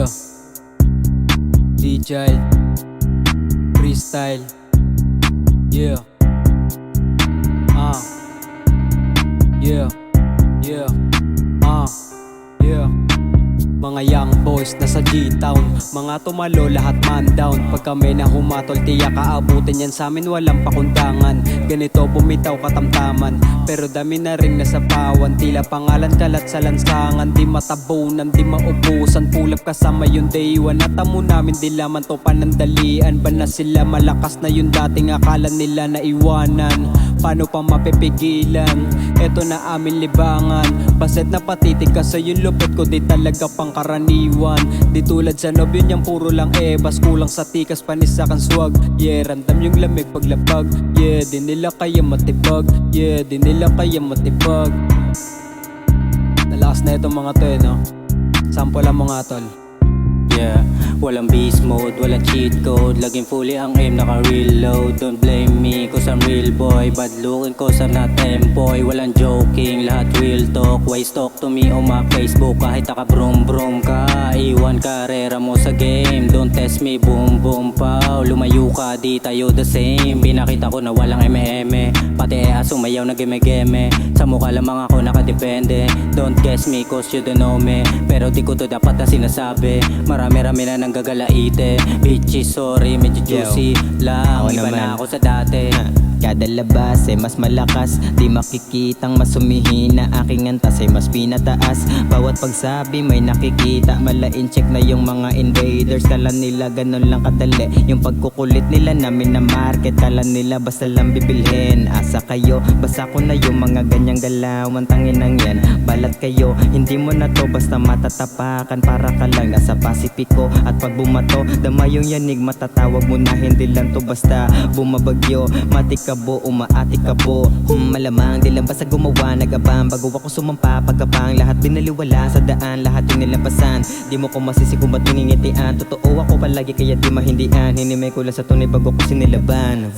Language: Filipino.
Yeah, DJ Freestyle. Yeah. Yeah. Yeah. Yeah. Mga young boys nasa G-Town, mga tumalo lahat man down. Pag kami na humatol tiyak aabutin yan sa amin walang pakundangan. Ganito bumitaw katamtaman, pero dami na rin nasa pawan. Tila pangalan kalat sa lansangan, di matabunan, di maubusan. Pulap kasama yung day one, natamo namin di laman to panandalian. Ba na sila malakas na yung dating akala nila na iwanan? Paano pa mapipigilan? Eto na amin libangan. Baset na patitig kasi yung lupot ko di talaga pangkaraniwan. Di tulad sa nobyo niyang puro lang bas kulang sa tikas panisakan swag. Yeah, random yung lamig paglapag. Yeah, di nila kaya matibag. Yeah, di nila kaya matibag. Nalakas na itong mga to no? Sample lang mga tol. Yeah, walang beast mode, walang cheat code. Laging fully ang aim, naka-reload. Don't blame me, cause I'm real boy. Bad looking cause I'm not tempoy. Walang joking, lahat real talk. Why talk to me on my Facebook? Kahit naka brum brum ka, iwan karera mo sa game. Don't test me, boom boom pow. Lumayo ka, di tayo the same. Pinakita ko na walang eme-eme, pati sumayaw na geme-geme. Sa mukha lamang ako nakadepende. Don't guess me cause you don't know me, pero di ko to dapat na sinasabi. Marami-rami na nang gagalaite. Bitches, sorry, medyo juicy lang. Iba na ako sa dati. Kada labas mas malakas, di makikitang mas humihina. Aking antas mas pinataas. Bawat pagsabi may nakikita. Malain check na yung mga invaders. Kala nila ganun lang kadali yung pagkukulit nila namin na market. Kala nila basta lang bibilhin. Asa kayo, basta ko na yung mga ganyang galawan. Tanginang yan, balat kayo. Hindi mo na to basta matatapakan. Para ka lang nasa Pasipiko. At pag bumato, dama yung yanig. Matatawag mo na hindi lang to basta bumabagyo. Matika umaati ka po. Malamang di lang basta gumawa nagabang. Bago ako sumampa pagkapang lahat binaliwala sa daan. Lahat yung nilampasan, di mo ko masisi kung ba't piningitian. Totoo ako palagi kaya di mahindian. Hinimay ko lang sa tunay bago ko sinilaban.